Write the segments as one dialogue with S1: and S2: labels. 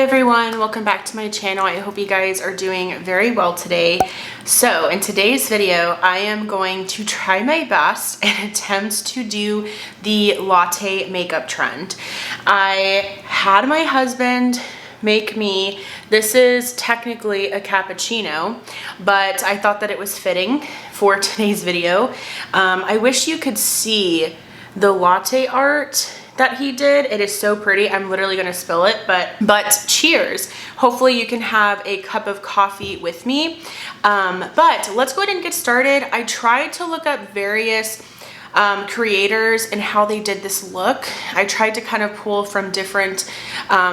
S1: everyone, welcome back to my channel. I hope you guys are doing very well today. So in today's video, I am going to try my best and attempt to do the latte makeup trend. I had my husband make me, this is technically a cappuccino, but I thought that it was fitting for today's video. I wish you could see the latte art that he did. It is so pretty. I'm literally gonna spill it, but cheers. Hopefully you can have a cup of coffee with me. But let's go ahead and get started. I tried to look up various creators and how they did this look. I tried to kind of pull from different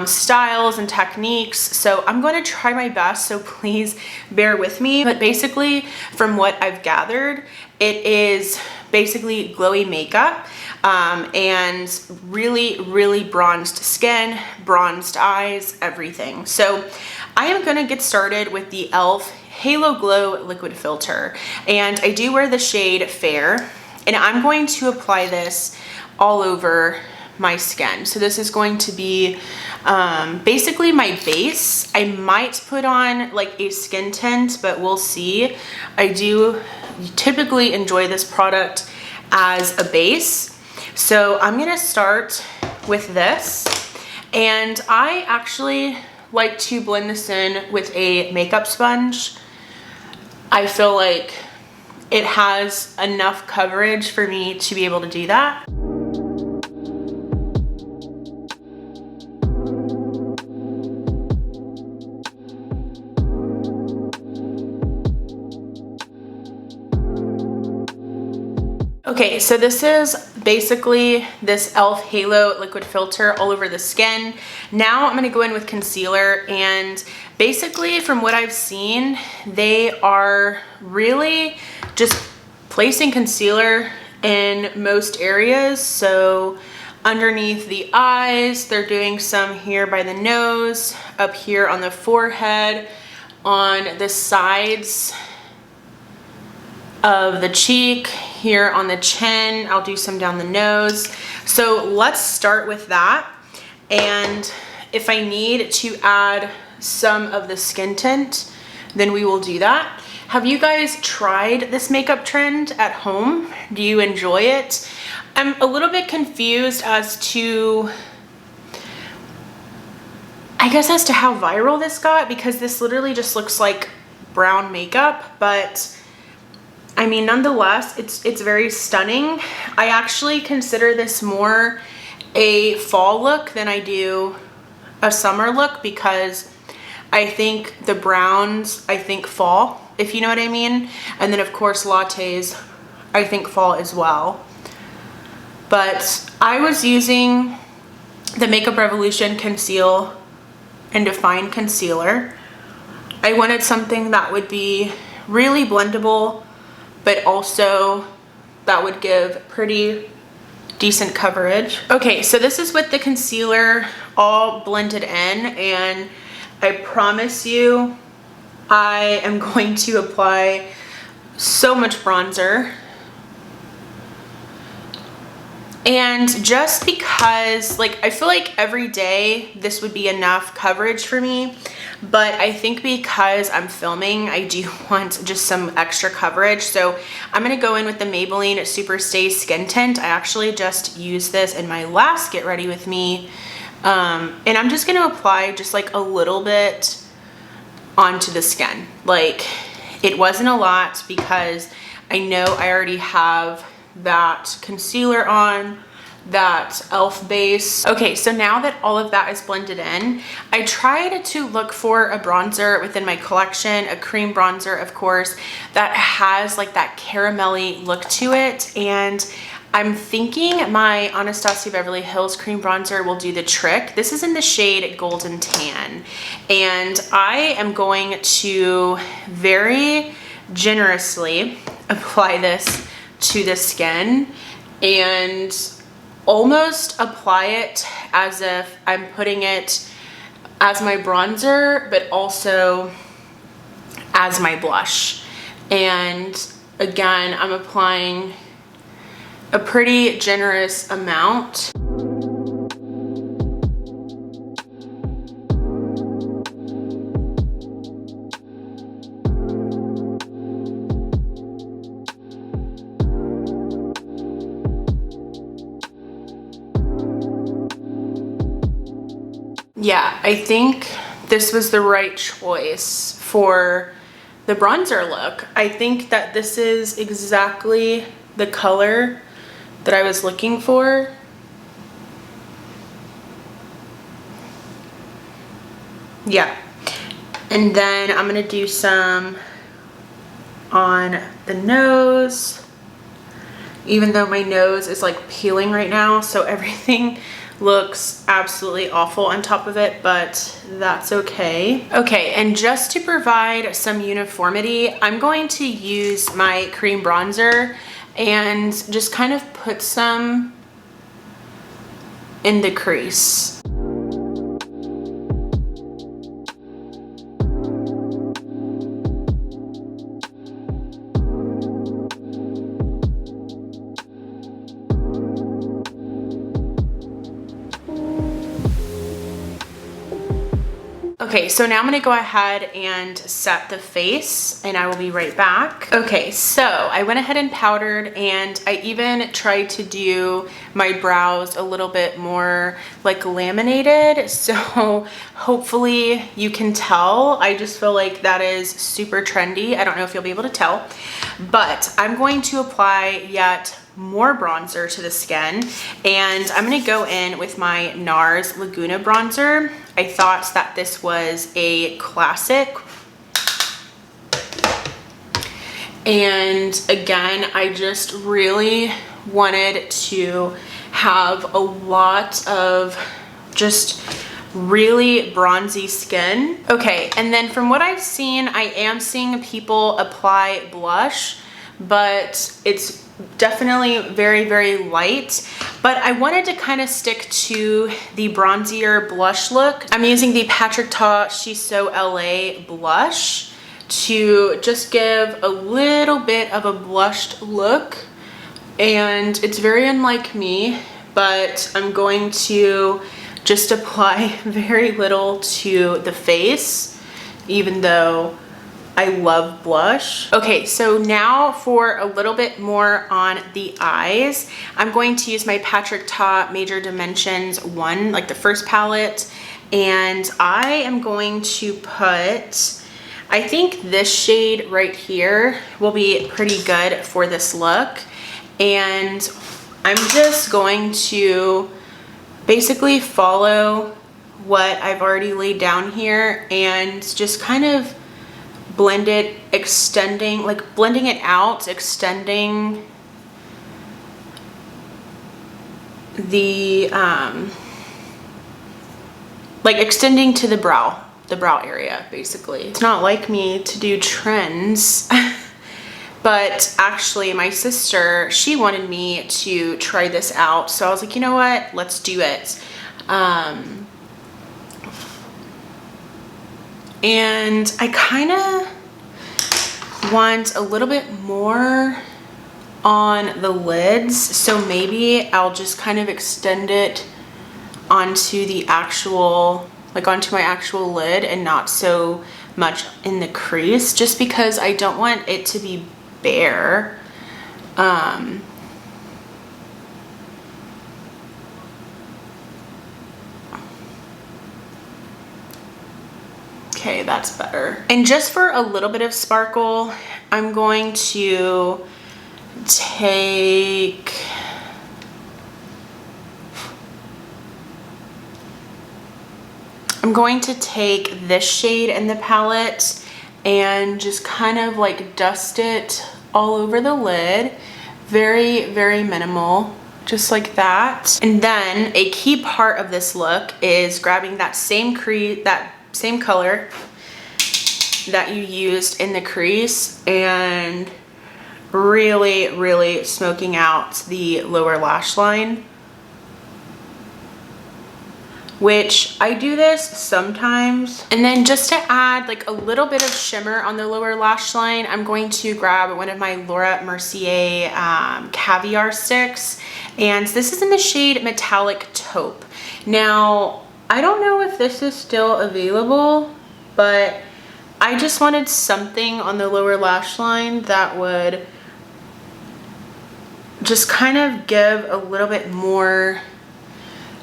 S1: styles and techniques. So I'm going to try my best, so please bear with me. But basically, from what I've gathered, it is basically glowy makeup and really bronzed skin, bronzed eyes, everything. So I am going to get started with the e.l.f. Halo Glow Liquid Filter, and I do wear the shade Fair, and I'm going to apply this all over my skin. So this is going to be basically my base. I might put on like a skin tint, but we'll see. I do typically enjoy this product as a base. So I'm gonna start with this, and I actually like to blend this in with a makeup sponge. I feel like it has enough coverage for me to be able to do that. Okay, so this is basically this e.l.f. Halo Liquid Filter all over the skin. Now I'm gonna go in with concealer, and basically from what I've seen, they are really just placing concealer in most areas. So underneath the eyes, they're doing some here by the nose, up here on the forehead, on the sides of the cheek, here on the chin. I'll do some down the nose. So let's start with that. And if I need to add some of the skin tint, then we will do that. Have you guys tried this makeup trend at home? Do you enjoy it? I'm a little bit confused as to, I guess, as to how viral this got, because this literally just looks like brown makeup, but I mean, nonetheless, it's very stunning. I actually consider this more a fall look than I do a summer look, because I think the browns, I think fall, if you know what I mean. And then of course lattes, I think fall as well. But I was using the Makeup Revolution Conceal and Define Concealer. I wanted something that would be really blendable, but also that would give pretty decent coverage. Okay, so this is with the concealer all blended in, and I promise you I am going to apply so much bronzer. And just because, like, I feel like every day this would be enough coverage for me, but I think because I'm filming, I do want just some extra coverage. So I'm gonna go in with the Maybelline Super Stay Skin Tint. I actually just used this in my last Get Ready With Me. And I'm just gonna apply just like a little bit onto the skin. Like, it wasn't a lot because I know I already have that concealer on, that e.l.f. base. Okay, so now that all of that is blended in, I tried to look for a bronzer within my collection, a cream bronzer, of course, that has like that caramelly look to it. And I'm thinking my Anastasia Beverly Hills cream bronzer will do the trick. This is in the shade Golden Tan, and I am going to very generously apply this to the skin and almost apply it as if I'm putting it as my bronzer, but also as my blush. And again, I'm applying a pretty generous amount. Yeah, I think this was the right choice for the bronzer look. I think that this is exactly the color that I was looking for. Yeah. And then I'm gonna do some on the nose, even though my nose is like peeling right now, so everything looks absolutely awful on top of it, but that's okay. Okay, and just to provide some uniformity, I'm going to use my cream bronzer and just kind of put some in the crease. Okay, so now I'm gonna go ahead and set the face and I will be right back. Okay, so I went ahead and powdered, and I even tried to do my brows a little bit more like laminated. So hopefully you can tell. I just feel like that is super trendy. I don't know if you'll be able to tell, but I'm going to apply yet more bronzer to the skin, and I'm gonna go in with my NARS Laguna bronzer. I thought that this was a classic, and again, I just really wanted to have a lot of just really bronzy skin. Okay, and then from what I've seen, I am seeing people apply blush, but it's definitely very, very light. But I wanted to kind of stick to the bronzier blush look. I'm using the Patrick Ta She's So LA blush to just give a little bit of a blushed look. And it's very unlike me, but I'm going to just apply very little to the face, even though I love blush. Okay, so now for a little bit more on the eyes, I'm going to use my Patrick Ta Major Dimensions 1, like the first palette, and I am going to put, I think this shade right here will be pretty good for this look, and I'm just going to basically follow what I've already laid down here and just kind of blend it, extending, like blending it out, extending the, like extending to the brow area, basically. It's not like me to do trends, but actually my sister, she wanted me to try this out. So I was like, you know what, let's do it. And I kind of want a little bit more on the lids, so maybe I'll just kind of extend it onto the actual, like onto my actual lid and not so much in the crease, just because I don't want it to be bare. Okay, that's better. And just for a little bit of sparkle, I'm going to take this shade in the palette and just kind of like dust it all over the lid. Very, very minimal, just like that. And then a key part of this look is grabbing that same color that you used in the crease and really, really smoking out the lower lash line, which I do this sometimes. And then just to add like a little bit of shimmer on the lower lash line, I'm going to grab one of my Laura Mercier caviar sticks, and this is in the shade Metallic Taupe. Now, I don't know if this is still available, but I just wanted something on the lower lash line that would just kind of give a little bit more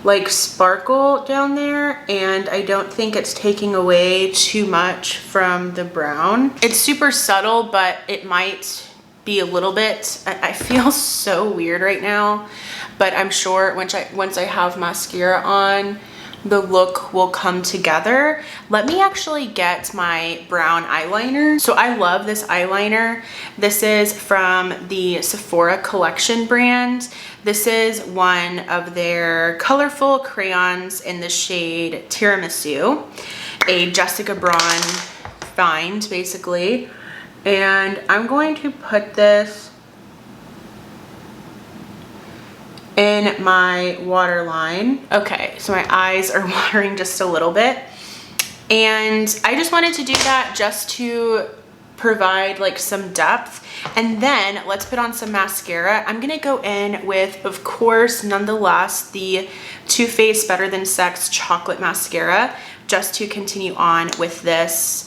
S1: like sparkle down there, and I don't think it's taking away too much from the brown. It's super subtle, but it might be a little bit. I feel so weird right now, but I'm sure once I have mascara on, the look will come together. Let me actually get my brown eyeliner. So I love this eyeliner. This is from the Sephora Collection brand. This is one of their colorful crayons in the shade Tiramisu, a Jessica Braun find basically. And I'm going to put this in my waterline. Okay, so my eyes are watering just a little bit. And I just wanted to do that just to provide like some depth. And then let's put on some mascara. I'm gonna go in with, of course, nonetheless, the Too Faced Better Than Sex Chocolate Mascara, just to continue on with this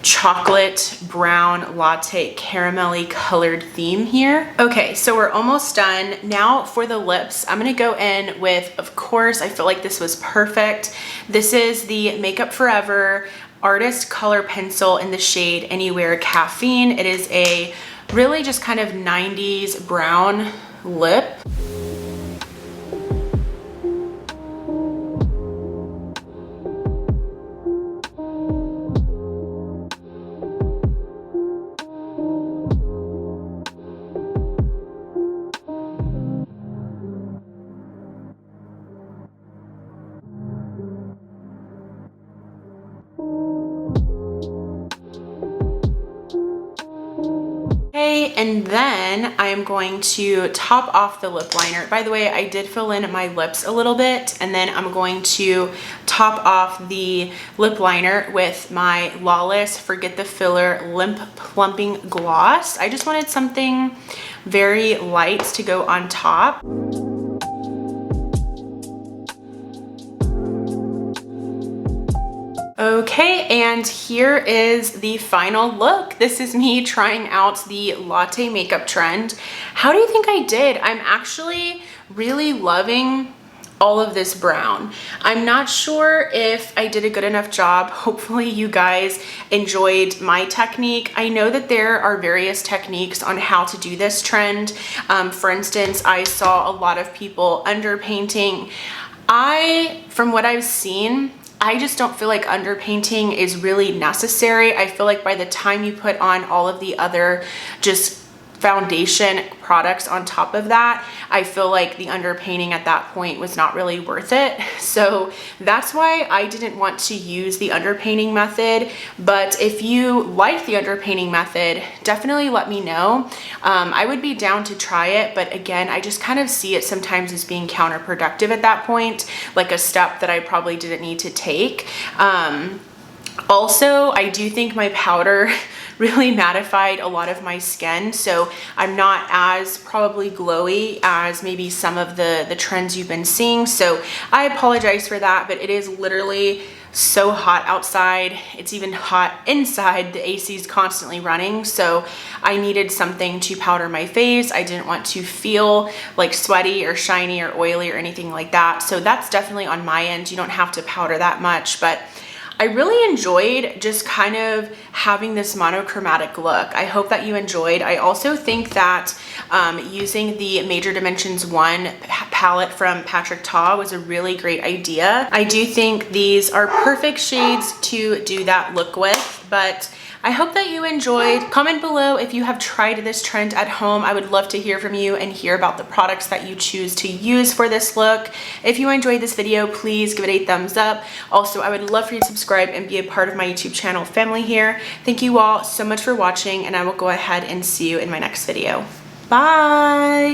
S1: chocolate brown latte caramelly colored theme here. Okay, so we're almost done. Now for the lips, I'm gonna go in with, of course, I feel like this was perfect. This is the Makeup Forever Artist Color Pencil in the shade Anywhere Caffeine. It is a really just kind of 90s brown lip. And then I am going to top off the lip liner. By the way, I did fill in my lips a little bit, and then I'm going to top off the lip liner with my Lawless Forget the Filler Lip Plumping Gloss. I just wanted something very light to go on top. Okay, and here is the final look. This is me trying out the latte makeup trend. How do you think I did? I'm actually really loving all of this brown. I'm not sure if I did a good enough job. Hopefully you guys enjoyed my technique. I know that there are various techniques on how to do this trend. For instance, I saw a lot of people underpainting. From what I've seen, I just don't feel like underpainting is really necessary. I feel like by the time you put on all of the other just foundation products on top of that, I feel like the underpainting at that point was not really worth it. So that's why I didn't want to use the underpainting method. But if you like the underpainting method, definitely let me know. I would be down to try it, but again, I just kind of see it sometimes as being counterproductive at that point, like a step that I probably didn't need to take. Also, I do think my powder really mattified a lot of my skin, so I'm not as probably glowy as maybe some of the trends you've been seeing. So I apologize for that, but it is literally so hot outside. It's even hot inside. The AC is constantly running, so I needed something to powder my face. I didn't want to feel like sweaty or shiny or oily or anything like that. So that's definitely on my end. You don't have to powder that much, but I really enjoyed just kind of having this monochromatic look. I hope that you enjoyed. I also think that using the Major Dimensions 1 palette from Patrick Ta was a really great idea. I do think these are perfect shades to do that look with, but I hope that you enjoyed. Comment below if you have tried this trend at home. I would love to hear from you and hear about the products that you choose to use for this look. If you enjoyed this video, please give it a thumbs up. Also, I would love for you to subscribe and be a part of my YouTube channel family here. Thank you all so much for watching, and I will go ahead and see you in my next video. Bye!